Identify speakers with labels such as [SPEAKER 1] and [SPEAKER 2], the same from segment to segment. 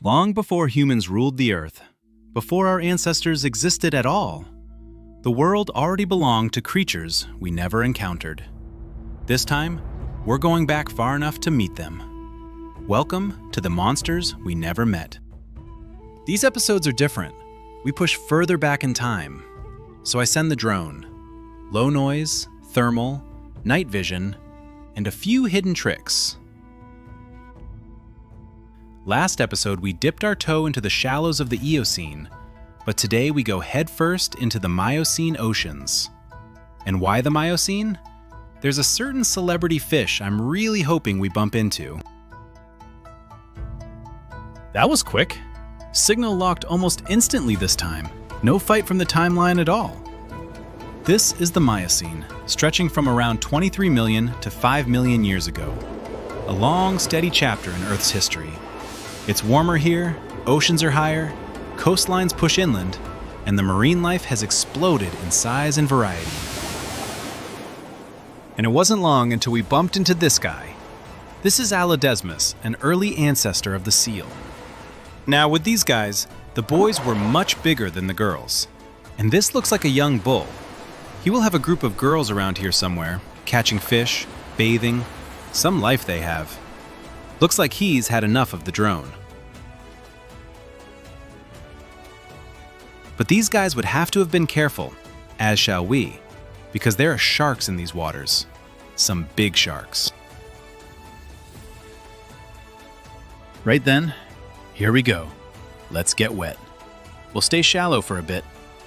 [SPEAKER 1] Long before humans ruled the earth, before our ancestors existed at all, the world already belonged to creatures we never encountered. This time, we're going back far enough to meet them. Welcome to the monsters we never met. These episodes are different. We push further back in time. So I send the drone. Low noise, thermal, night vision, and a few hidden tricks. Last episode, we dipped our toe into the shallows of the Eocene, but today we go headfirst into the Miocene oceans. And why the Miocene? There's a certain celebrity fish I'm really hoping we bump into. That was quick. Signal locked almost instantly this time. No fight from the timeline at all. This is the Miocene, stretching from around 23 million to 5 million years ago. A long, steady chapter in Earth's history. It's warmer here, oceans are higher, coastlines push inland, and the marine life has exploded in size and variety. And it wasn't long until we bumped into this guy. This is Alodesmus, an early ancestor of the seal. Now with these guys, the boys were much bigger than the girls. And this looks like a young bull. He will have a group of girls around here somewhere, catching fish, bathing, some life they have. Looks like he's had enough of the drone. But these guys would have to have been careful, as shall we, because there are sharks in these waters. Some big sharks. Right then, here we go. Let's get wet. We'll stay shallow for a bit,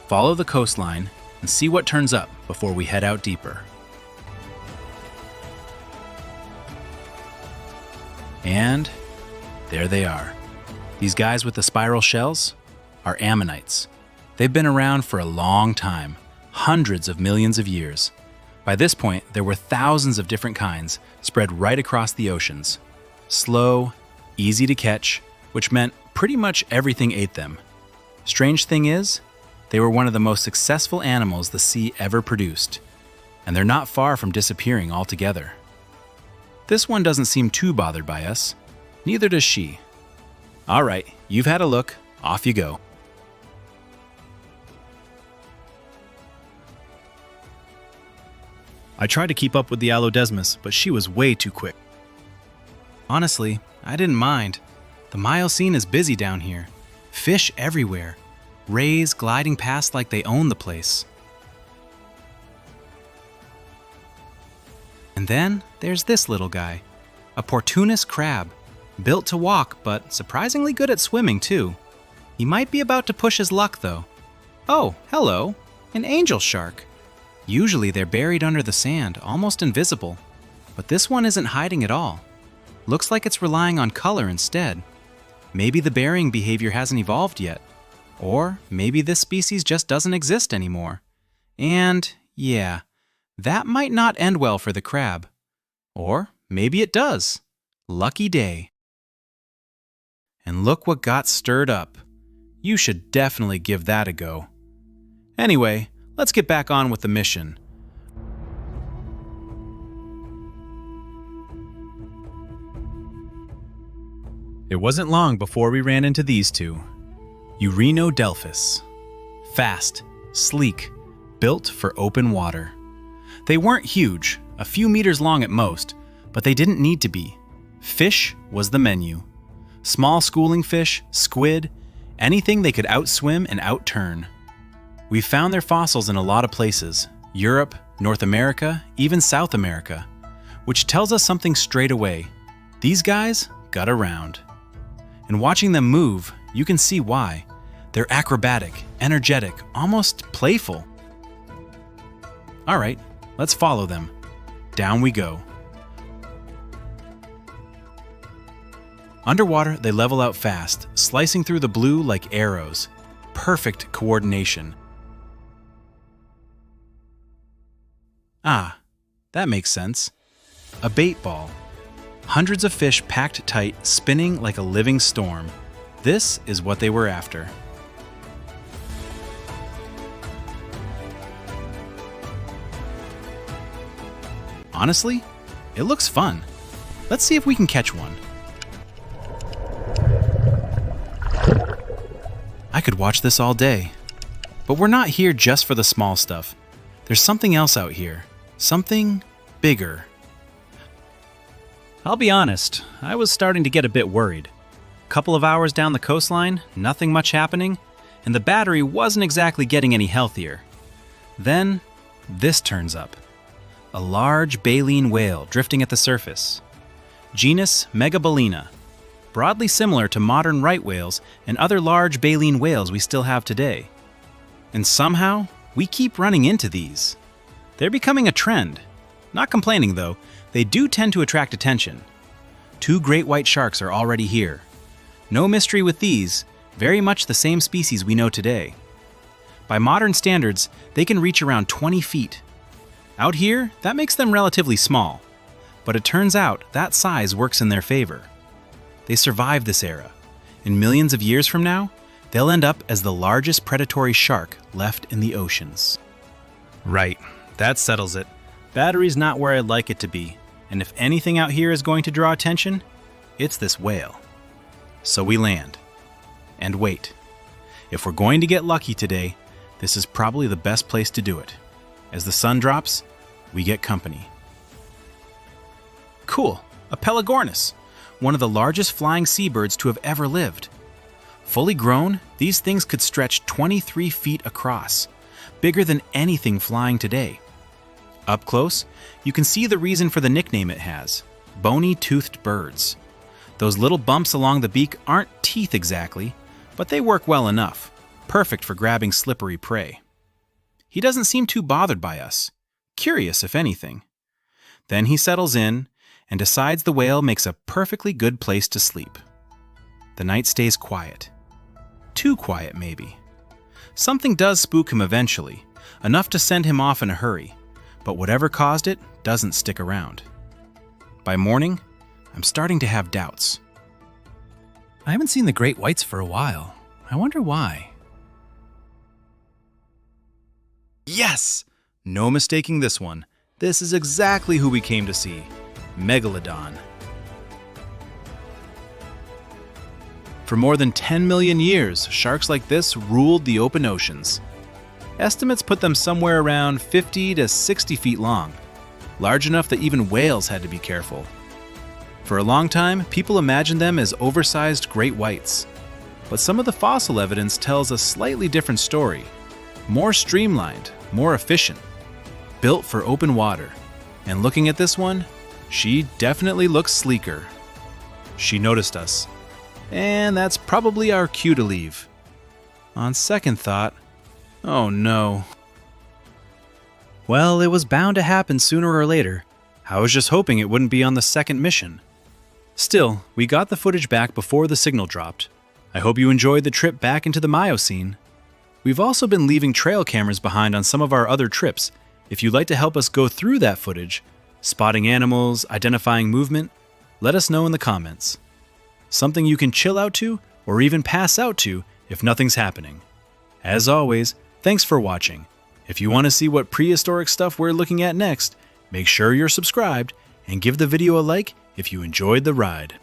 [SPEAKER 1] follow the coastline, and see what turns up before we head out deeper. And there they are. These guys with the spiral shells are ammonites. They've been around for a long time, hundreds of millions of years. By this point, there were thousands of different kinds spread right across the oceans. Slow, easy to catch, which meant pretty much everything ate them. Strange thing is, they were one of the most successful animals the sea ever produced, and they're not far from disappearing altogether. This one doesn't seem too bothered by us. Neither does she. All right, you've had a look. Off you go. I tried to keep up with the Alodesmus, but she was way too quick. Honestly, I didn't mind. The Miocene is busy down here. Fish everywhere. Rays gliding past like they own the place. And then there's this little guy, a Portunus crab, built to walk but surprisingly good at swimming too. He might be about to push his luck though. Oh, hello, an angel shark. Usually they're buried under the sand, almost invisible, but this one isn't hiding at all. Looks like it's relying on color instead. Maybe the burying behavior hasn't evolved yet, or maybe this species just doesn't exist anymore. And yeah, that might not end well for the crab. Or maybe it does. Lucky day. And look what got stirred up. You should definitely give that a go. Anyway, let's get back on with the mission. It wasn't long before we ran into these two. Urinodelphis. Fast, sleek, built for open water. They weren't huge, a few meters long at most, but they didn't need to be. Fish was the menu. Small schooling fish, squid, anything they could outswim and outturn. We found their fossils in a lot of places, Europe, North America, even South America, which tells us something straight away. These guys got around. And watching them move, you can see why. They're acrobatic, energetic, almost playful. All right, let's follow them. Down we go. Underwater, they level out fast, slicing through the blue like arrows. Perfect coordination. Ah, that makes sense. A bait ball. Hundreds of fish packed tight, spinning like a living storm. This is what they were after. Honestly, it looks fun. Let's see if we can catch one. could watch this all day. But we're not here just for the small stuff. There's something else out here. Something bigger.
[SPEAKER 2] I'll be honest, I was starting to get a bit worried. A couple of hours down the coastline, nothing much happening, and the battery wasn't exactly getting any healthier. Then, this turns up. A large baleen whale drifting at the surface. Genus Megabolina, broadly similar to modern right whales and other large baleen whales we still have today. And somehow, we keep running into these. They're becoming a trend. Not complaining though, they do tend to attract attention. 2 great white sharks are already here. No mystery with these, very much the same species we know today. By modern standards, they can reach around 20 feet. Out here, that makes them relatively small. But it turns out that size works in their favor. They survive this era. In millions of years from now, they'll end up as the largest predatory shark left in the oceans. Right, that settles it. Battery's not where I'd like it to be, and if anything out here is going to draw attention, it's this whale. So we land. And wait. If we're going to get lucky today, this is probably the best place to do it. As the sun drops, we get company. Cool, a Pelagornis, one of the largest flying seabirds to have ever lived. Fully grown, these things could stretch 23 feet across, bigger than anything flying today. Up close, you can see the reason for the nickname it has, bony-toothed birds. Those little bumps along the beak aren't teeth exactly, but they work well enough, perfect for grabbing slippery prey. He doesn't seem too bothered by us, curious if anything. Then he settles in and decides the whale makes a perfectly good place to sleep. The night stays quiet. Too quiet, maybe. Something does spook him eventually, enough to send him off in a hurry, but whatever caused it doesn't stick around. By morning, I'm starting to have doubts.
[SPEAKER 1] I haven't seen the great whites for a while. I wonder why.
[SPEAKER 2] Yes! No mistaking this one. This is exactly who we came to see. Megalodon. For more than 10 million years, sharks like this ruled the open oceans. Estimates put them somewhere around 50 to 60 feet long, large enough that even whales had to be careful. For a long time, people imagined them as oversized great whites. But some of the fossil evidence tells a slightly different story. More streamlined, more efficient, built for open water. And looking at this one, she definitely looks sleeker. She noticed us. And that's probably our cue to leave. On second thought, oh no. Well, it was bound to happen sooner or later. I was just hoping it wouldn't be on the second mission. Still, we got the footage back before the signal dropped. I hope you enjoyed the trip back into the Miocene. We've also been leaving trail cameras behind on some of our other trips. If you'd like to help us go through that footage, spotting animals, identifying movement, let us know in the comments. Something you can chill out to or even pass out to if nothing's happening. As always, thanks for watching. If you want to see what prehistoric stuff we're looking at next, make sure you're subscribed and give the video a like if you enjoyed the ride.